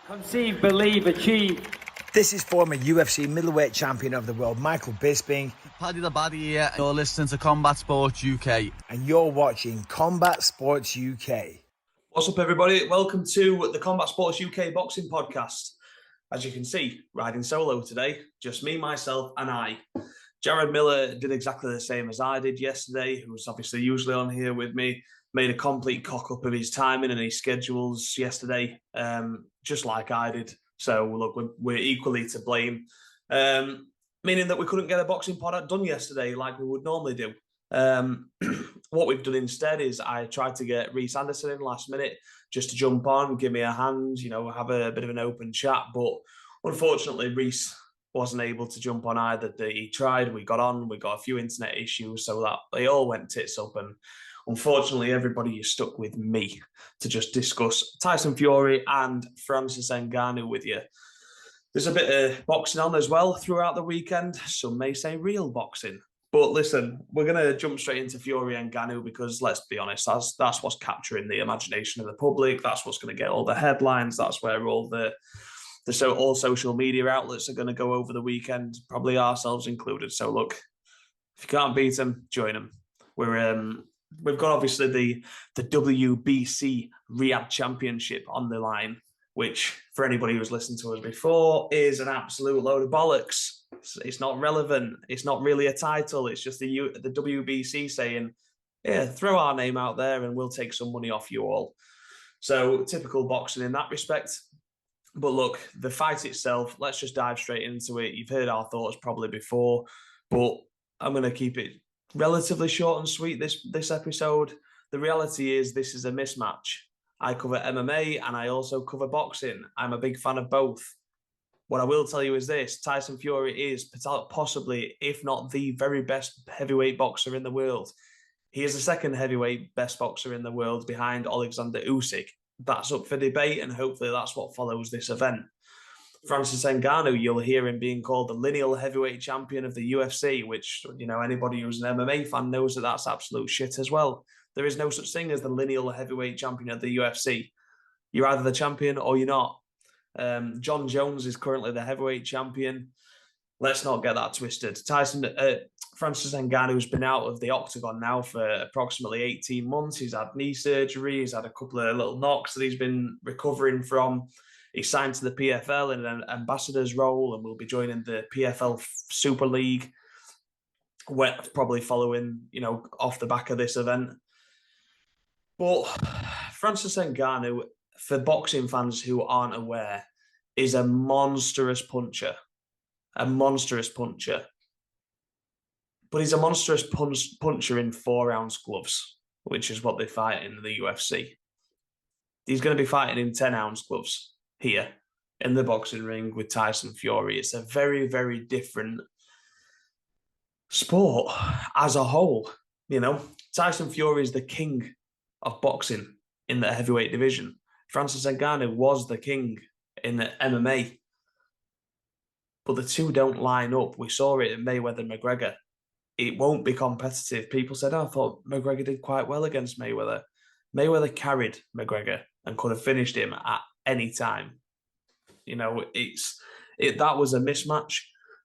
Conceive, believe, achieve. This is former UFC middleweight champion of the world, Michael Bisping. Paddy the Baddy here. You're listening to Combat Sports UK. And you're watching Combat Sports UK. What's up, everybody? Welcome to the Combat Sports UK boxing podcast. As you can see, riding solo today, just me, myself, and I. Jared Miller did exactly the same as I did yesterday, who was obviously usually on here with me, made a complete cock-up of his timing and his schedules yesterday, just like I did. So, look, we're equally to blame, meaning that we couldn't get a boxing pod done yesterday like we would normally do. What we've done instead is I tried to get Reese Anderson in last minute just to jump on, give me a hand, have a bit of an open chat. But unfortunately, Reese wasn't able to jump on either. He tried, we got on, we got a few internet issues, so that they all went tits up. And unfortunately, everybody is stuck with me to just discuss Tyson Fury and Francis Ngannou with you. There's a bit of boxing on as well throughout the weekend. Some may say real boxing. But listen, we're going to jump straight into Fury and Ngannou because, let's be honest, that's what's capturing the imagination of the public. That's what's going to get all the headlines. That's where all all social media outlets are going to go over the weekend, probably ourselves included. So look, if you can't beat them, join them. We've got obviously the WBC Riyadh Championship on the line, which for anybody who's listened to us before is an absolute load of bollocks. It's not relevant. It's not really a title. It's just the WBC saying, yeah, throw our name out there and we'll take some money off you all. So typical boxing in that respect. But look, the fight itself, let's just dive straight into it. You've heard our thoughts probably before, but I'm going to keep it relatively short and sweet this episode. The reality is this is a mismatch. I cover MMA and I also cover boxing. I'm a big fan of both. What I will tell you is this: Tyson Fury is possibly, if not the very best heavyweight boxer in the world. He is the second heavyweight best boxer in the world behind Alexander Usyk. That's up for debate, and hopefully that's what follows this event. Francis Ngannou, you'll hear him being called the lineal heavyweight champion of the UFC, which, anybody who's an MMA fan knows that that's absolute shit as well. There is no such thing as the lineal heavyweight champion of the UFC. You're either the champion or you're not. John Jones is currently the heavyweight champion. Let's not get that twisted. Francis Ngannou's been out of the octagon now for approximately 18 months. He's had knee surgery. He's had a couple of little knocks that he's been recovering from. He's signed to the PFL in an ambassador's role and will be joining the PFL Super League, probably following, off the back of this event. But Francis Ngannou, for boxing fans who aren't aware, is a monstrous puncher. A monstrous puncher. But he's a monstrous puncher in 4-ounce gloves, which is what they fight in the UFC. He's going to be fighting in 10-ounce gloves here in the boxing ring with Tyson Fury. It's a very, very different sport as a whole. Tyson Fury is the king of boxing in the heavyweight division. Francis Ngannou was the king in the MMA. But the two don't line up. We saw it in Mayweather-McGregor. It won't be competitive. People said, I thought McGregor did quite well against Mayweather. Mayweather carried McGregor and could have finished him at any time. That was a mismatch.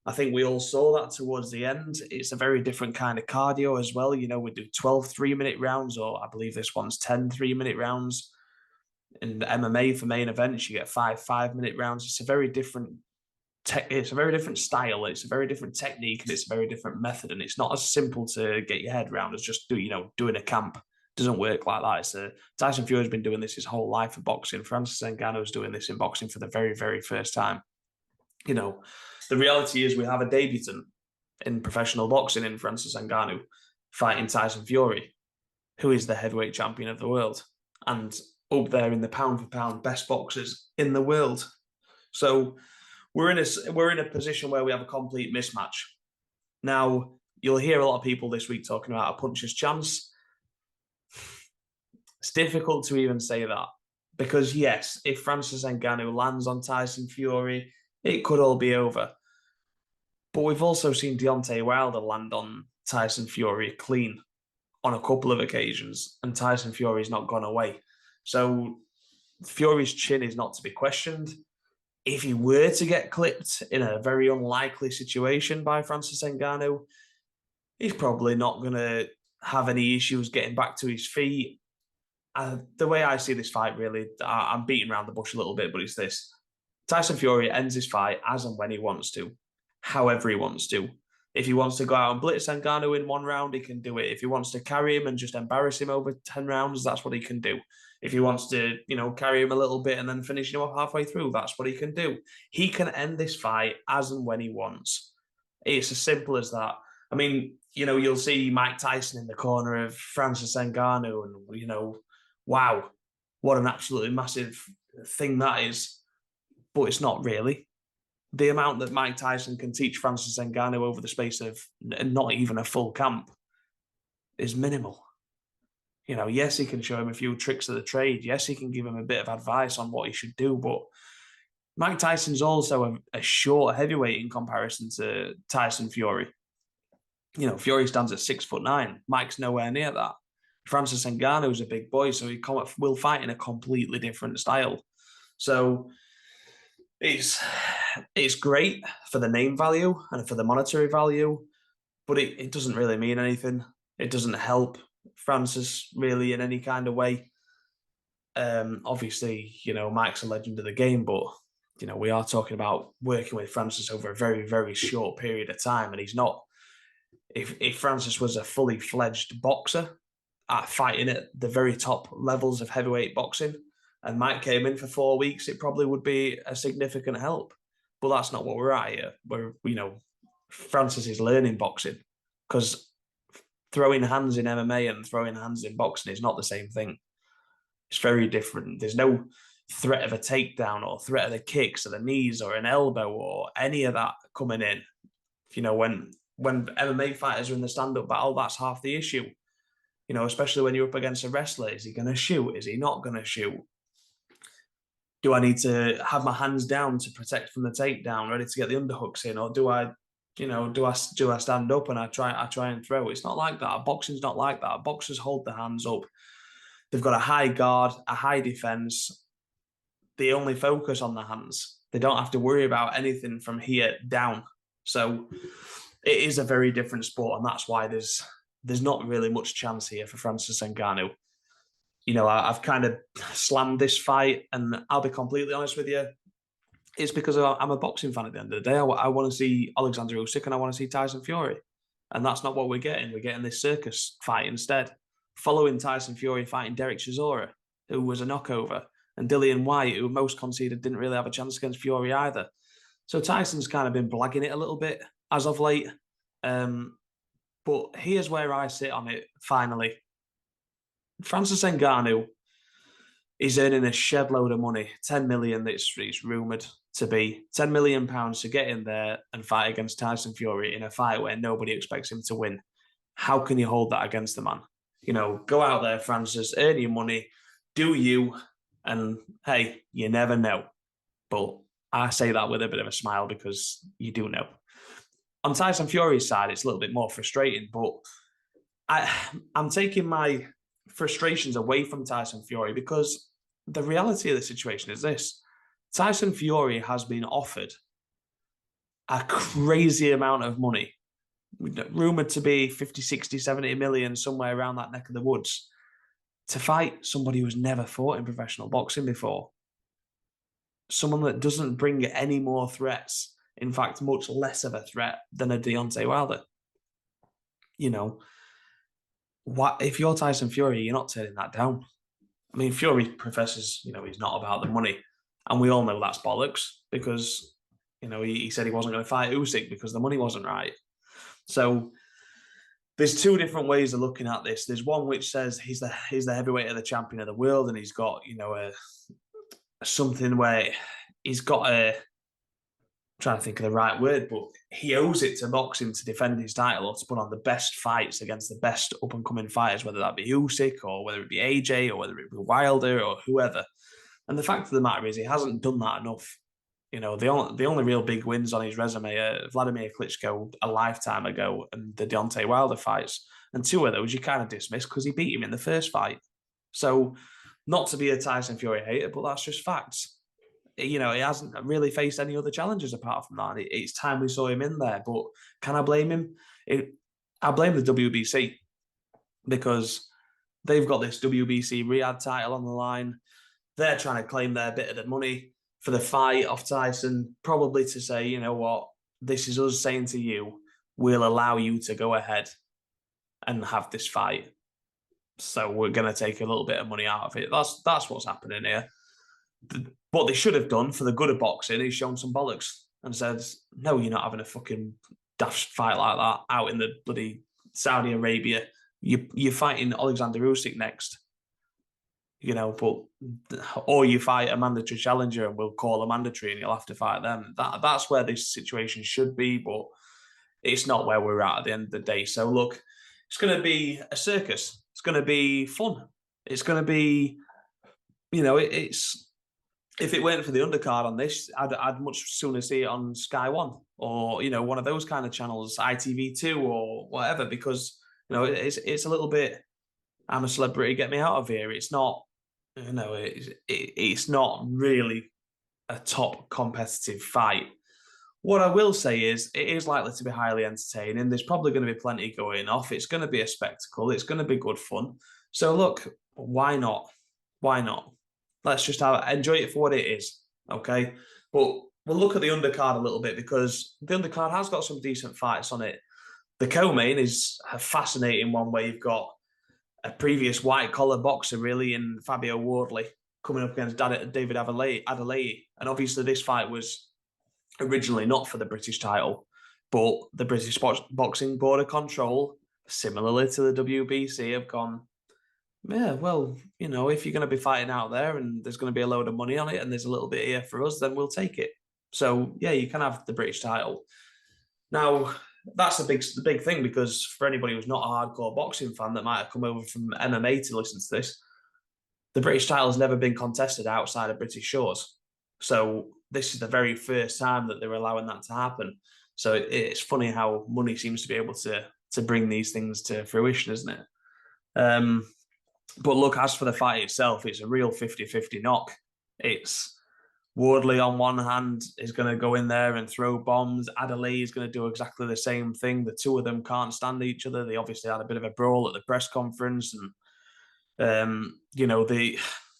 I think we all saw that towards the end. It's a very different kind of cardio as well. We do 12 3-minute rounds, or I believe this one's 10 3-minute rounds. In the MMA for main events, you get 5 5-minute rounds. It's a very different it's a very different style. It's a very different technique, and it's a very different method. And it's not as simple to get your head around as just doing a camp. It doesn't work like that. Tyson Fury has been doing this his whole life for boxing. Francis Ngannou is doing this in boxing for the very, very first time. The reality is we have a debutant in professional boxing in Francis Ngannou fighting Tyson Fury, who is the heavyweight champion of the world and up there in the pound-for-pound best boxers in the world. So we're in a position where we have a complete mismatch. Now, you'll hear a lot of people this week talking about a puncher's chance. It's difficult to even say that because, yes, if Francis Ngannou lands on Tyson Fury, it could all be over. But we've also seen Deontay Wilder land on Tyson Fury clean on a couple of occasions, and Tyson Fury's not gone away. So Fury's chin is not to be questioned. if he were to get clipped in a very unlikely situation by Francis Ngannou, he's probably not going to have any issues getting back to his feet. The way I see this fight, really, I'm beating around the bush a little bit, but it's this. Tyson Fury ends his fight as and when he wants to, however he wants to. If he wants to go out and blitz Ngannou in one round, he can do it. If he wants to carry him and just embarrass him over 10 rounds, that's what he can do. If he wants to, carry him a little bit and then finish him off halfway through, that's what he can do. He can end this fight as and when he wants. It's as simple as that. I mean, you'll see Mike Tyson in the corner of Francis Ngannou and, wow, what an absolutely massive thing that is. But it's not really. The amount that Mike Tyson can teach Francis Ngannou over the space of not even a full camp is minimal. Yes, he can show him a few tricks of the trade. Yes, he can give him a bit of advice on what he should do. But Mike Tyson's also a short heavyweight in comparison to Tyson Fury. Fury stands at 6'9". Mike's nowhere near that. Francis Ngannou's a big boy, so he will fight in a completely different style. So it's great for the name value and for the monetary value, but it doesn't really mean anything. It doesn't help Francis really in any kind of way. Obviously, Mike's a legend of the game, but we are talking about working with Francis over a very, very short period of time, and he's not. If Francis was a fully fledged boxer at fighting at the very top levels of heavyweight boxing, and Mike came in for 4 weeks, it probably would be a significant help. But that's not what we're at here. Francis is learning boxing, because throwing hands in MMA and throwing hands in boxing is not the same thing. It's very different. There's no threat of a takedown or threat of the kicks or the knees or an elbow or any of that coming in. When MMA fighters are in the stand-up battle, that's half the issue. Especially when you're up against a wrestler. Is he going to shoot? Is he not going to shoot? Do I need to have my hands down to protect from the takedown, ready to get the underhooks in, or do I stand up and I try and throw? It's not like that. Boxing's not like that. Boxers hold their hands up. They've got a high guard, a high defense. They only focus on the hands. They don't have to worry about anything from here down. So it is a very different sport, and that's why there's not really much chance here for Francis Ngannou. I've kind of slammed this fight, and I'll be completely honest with you, it's because I'm a boxing fan at the end of the day. I want to see Alexander Usyk and I want to see Tyson Fury, and that's not what we're getting. We're getting this circus fight instead, following Tyson Fury fighting Derek Chisora, who was a knockover, and Dillian Whyte, who most conceded didn't really have a chance against Fury either. So Tyson's kind of been blagging it a little bit as of late. But here's where I sit on it, finally. Francis Ngannou is earning a shed load of money, 10 million, it's rumoured to be, £10 million to get in there and fight against Tyson Fury in a fight where nobody expects him to win. How can you hold that against the man? Go out there, Francis, earn your money, do you, and hey, you never know. But I say that with a bit of a smile because you do know. On Tyson Fury's side, it's a little bit more frustrating, but I'm taking my frustrations away from Tyson Fury because the reality of the situation is this. Tyson Fury has been offered a crazy amount of money, rumoured to be 50, 60, 70 million, somewhere around that neck of the woods, to fight somebody who's never fought in professional boxing before. Someone that doesn't bring any more threats. In fact, much less of a threat than a Deontay Wilder. If you're Tyson Fury, you're not turning that down. I mean, Fury professes, he's not about the money. And we all know that's bollocks because, he said he wasn't going to fight Usyk because the money wasn't right. So there's two different ways of looking at this. There's one which says he's the heavyweight of the champion of the world, and he's got, something where he's got trying to think of the right word, but he owes it to boxing to defend his title or to put on the best fights against the best up-and-coming fighters, whether that be Usyk or whether it be AJ or whether it be Wilder or whoever. And the fact of the matter is he hasn't done that enough. The only real big wins on his resume are Vladimir Klitschko a lifetime ago and the Deontay Wilder fights. And two of those you kind of dismiss because he beat him in the first fight. So not to be a Tyson Fury hater, but that's just facts. he hasn't really faced any other challenges apart from that. It's time we saw him in there. But can I blame him? I blame the WBC because they've got this WBC Riyadh title on the line. They're trying to claim their bit of the money for the fight off Tyson, probably to say, you know what, this is us saying to you, we'll allow you to go ahead and have this fight. So we're going to take a little bit of money out of it. That's what's happening here. What they should have done for the good of boxing is shown some bollocks and said, no, you're not having a fucking daft fight like that out in the bloody Saudi Arabia. You're fighting Alexander Usyk next. Or you fight a mandatory challenger and we'll call a mandatory and you'll have to fight them. That's where this situation should be, but it's not where we're at the end of the day. So look, it's going to be a circus. It's going to be fun. It's going to be, it's if it weren't for the undercard on this, I'd much sooner see it on Sky One or one of those kind of channels, ITV2 or whatever, because it's a little bit. I'm a celebrity, get me out of here. It's not, it's not really a top competitive fight. What I will say is it is likely to be highly entertaining. There's probably going to be plenty going off. It's going to be a spectacle. It's going to be good fun. So look, why not? Why not? Let's just enjoy it for what it is, okay? But we'll look at the undercard a little bit because the undercard has got some decent fights on it. The co-main is a fascinating one where you've got a previous white-collar boxer, really, in Fabio Wardley, coming up against David Adelaide. And obviously this fight was originally not for the British title, but the British Boxing Board of Control, similarly to the WBC, have gone, yeah, well, if you're going to be fighting out there and there's going to be a load of money on it and there's a little bit here for us, then we'll take it. So, yeah, you can have the British title. Now, that's the big thing, because for anybody who's not a hardcore boxing fan that might have come over from MMA to listen to this, the British title has never been contested outside of British shores. So this is the very first time that they're allowing that to happen. So it's funny how money seems to be able to bring these things to fruition, isn't it? But look, as for the fight itself, it's a real 50-50 knock. It's Wardley on one hand is going to go in there and throw bombs. Adelaide is going to do exactly the same thing. The two of them can't stand each other. They obviously had a bit of a brawl at the press conference, and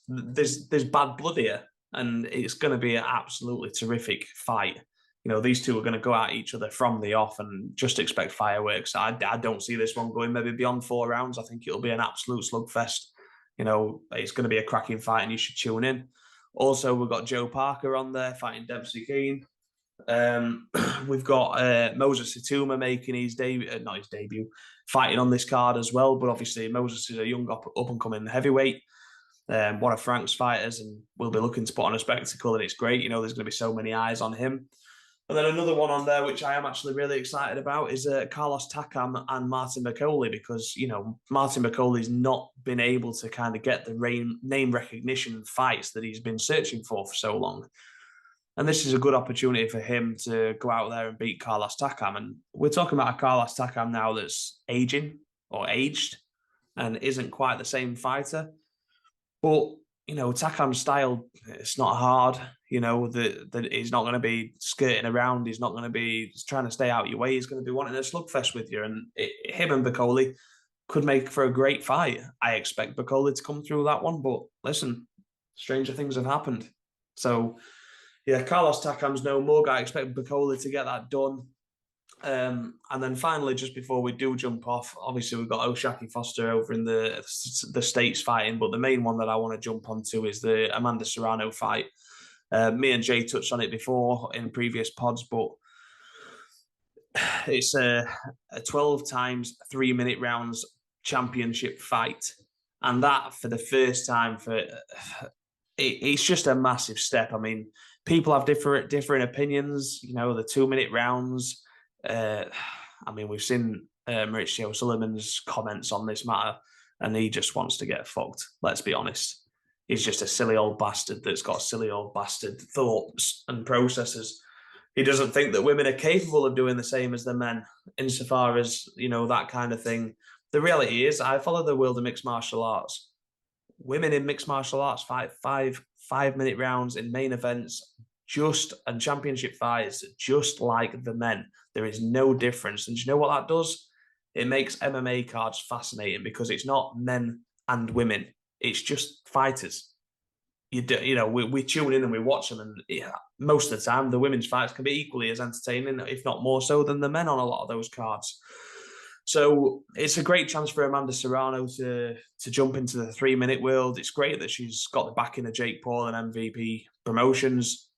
there's bad blood here, and it's going to be an absolutely terrific fight. These two are going to go at each other from the off and just expect fireworks. I don't see this one going maybe beyond 4 rounds. I think it'll be an absolute slugfest. It's going to be a cracking fight and you should tune in. Also, we've got Joe Parker on there fighting Dempsey Keane. We've got Moses Situma making his debut, fighting on this card as well. But obviously, Moses is a young up-and-coming heavyweight. One of Frank's fighters, and we'll be looking to put on a spectacle, and it's great. There's going to be so many eyes on him. And then another one on there, which I am actually really excited about, is Carlos Takam and Martin McCauley, because, Martin McCauley's not been able to kind of get the name recognition fights that he's been searching for so long. And this is a good opportunity for him to go out there and beat Carlos Takam. And we're talking about a Carlos Takam now that's aging or aged and isn't quite the same fighter. But Takam's style, it's not hard. That he's not going to be skirting around. He's not going to be trying to stay out your way. He's going to be wanting a slugfest with you. And him and Bacoli could make for a great fight. I expect Bacoli to come through that one. But listen, stranger things have happened. So, yeah, Carlos Takam's no mug. I expect Bacoli to get that done. And then finally, just before we do jump off, obviously we've got O'Shaquie Foster over in the States fighting, but the main one that I want to jump onto is the Amanda Serrano fight. Me and Jay touched on it before in previous pods, but it's a 12 times 3-minute rounds championship fight. And that, for the first time, it's just a massive step. I mean, people have different opinions, the 2-minute rounds. We've seen Mauricio Sullivan's comments on this matter, and he just wants to get fucked. Let's be honest. He's just a silly old bastard that's got silly old bastard thoughts and processes. He doesn't think that women are capable of doing the same as the men, insofar as, that kind of thing. The reality is, I follow the world of mixed martial arts. Women in mixed martial arts fight 5 5-minute rounds in main events, and championship fights, just like the men. There is no difference. And do you know what that does? It makes MMA cards fascinating because it's not men and women. It's just fighters. We tune in and we watch them, and most of the time the women's fights can be equally as entertaining, if not more so, than the men on a lot of those cards. So it's a great chance for Amanda Serrano to jump into the 3-minute world. It's great that she's got the backing of Jake Paul and MVP Promotions.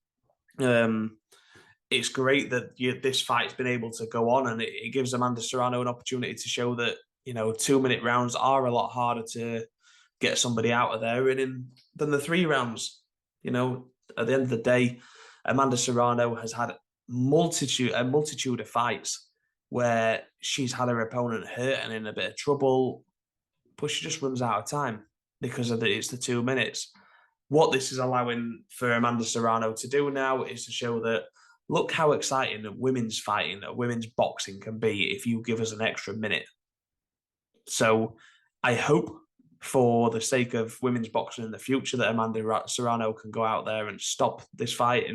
It's great that this fight's been able to go on, and it gives Amanda Serrano an opportunity to show that 2-minute rounds are a lot harder to get somebody out of there than the 3 rounds. At the end of the day, Amanda Serrano has had a multitude of fights where she's had her opponent hurt and in a bit of trouble, but she just runs out of time because it's the 2 minutes. What this is allowing for Amanda Serrano to do now is to show that, look how exciting women's fighting, women's boxing can be if you give us an extra minute. So I hope, for the sake of women's boxing in the future, that Amanda Serrano can go out there and stop this fight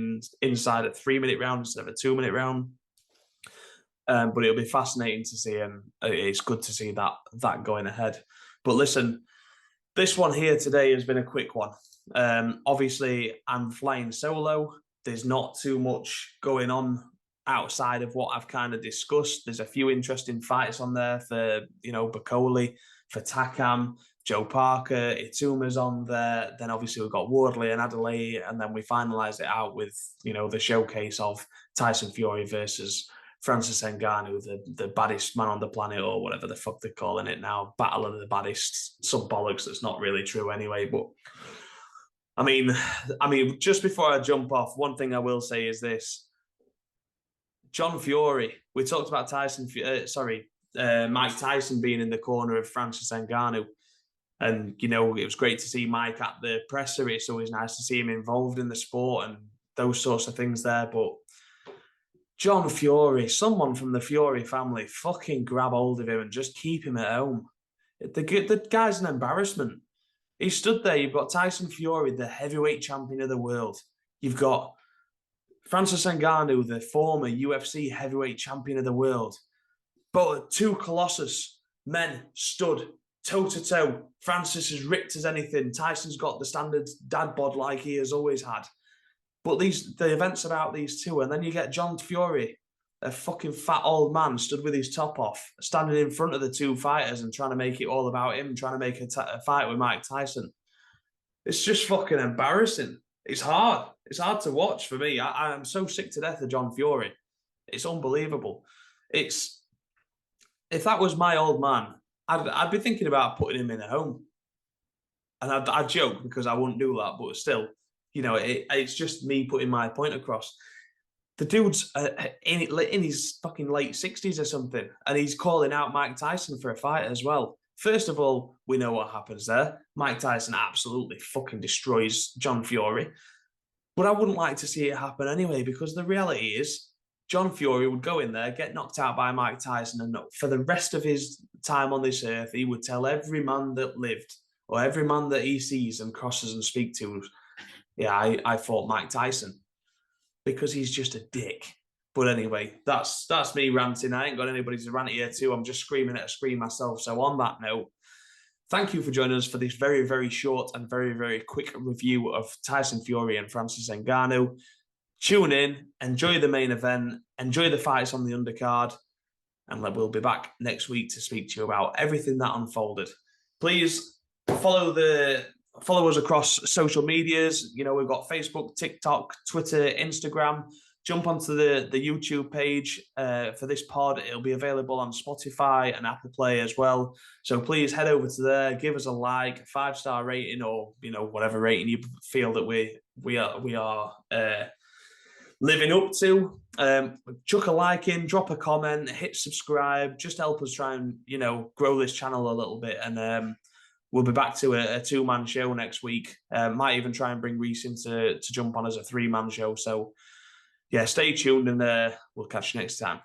inside a 3-minute round instead of a 2-minute round. But it'll be fascinating to see, and it's good to see that going ahead. But listen, this one here today has been a quick one. Obviously, I'm flying solo. There's not too much going on outside of what I've kind of discussed. There's a few interesting fights on there for, Bacoli, for Takam, Joe Parker, Ituma's on there. Then obviously we've got Wardley and Adelaide, and then we finalise it out with, the showcase of Tyson Fury versus Francis Ngannou, the baddest man on the planet, or whatever the fuck they're calling it now. Battle of the baddest. Some bollocks that's not really true anyway. But I mean, just before I jump off, one thing I will say is this. John Fury, we talked about Mike Tyson being in the corner of Francis Ngannou. And, it was great to see Mike at the presser. It's always nice to see him involved in the sport and those sorts of things there. But John Fury, someone from the Fury family, fucking grab hold of him and just keep him at home. The guy's an embarrassment. He stood there. You've got Tyson Fury, the heavyweight champion of the world. You've got Francis Ngannou, the former UFC heavyweight champion of the world. But 2 colossus men stood toe-to-toe. Francis is ripped as anything. Tyson's got the standard dad bod like he has always had. But the events about these two, and then you get John Fury, a fucking fat old man, stood with his top off, standing in front of the 2 fighters and trying to make it all about him, trying to make a fight with Mike Tyson. It's just fucking embarrassing. It's hard. It's hard to watch for me. I'm so sick to death of John Fury. It's unbelievable. If that was my old man, I'd be thinking about putting him in a home. And I'd joke because I wouldn't do that, but still, it's just me putting my point across. The dude's in his fucking late 60s or something, and he's calling out Mike Tyson for a fight as well. First of all, we know what happens there. Mike Tyson absolutely fucking destroys John Fury. But I wouldn't like to see it happen anyway, because the reality is John Fury would go in there, get knocked out by Mike Tyson, and for the rest of his time on this earth, he would tell every man that lived, or every man that he sees and crosses and speaks to, yeah, I fought Mike Tyson, because he's just a dick. But anyway, that's me ranting. I ain't got anybody to rant here to. I'm just screaming at a screen myself. So on that note, thank you for joining us for this very, very short and very, very quick review of Tyson Fury and Francis Ngannou. Tune in, enjoy the main event, enjoy the fights on the undercard, and we'll be back next week to speak to you about everything that unfolded. Please follow us across social medias. We've got Facebook, TikTok, Twitter, Instagram. Jump onto the YouTube page for this pod. It'll be available on Spotify and Apple Play as well. So please head over to there, give us a like, 5-star rating, or whatever rating you feel that we are living up to. Chuck a like in, drop a comment, hit subscribe. Just help us try and grow this channel a little bit, and we'll be back to a 2-man show next week. Might even try and bring Reese in to jump on as a 3-man show. So yeah, stay tuned, and we'll catch you next time.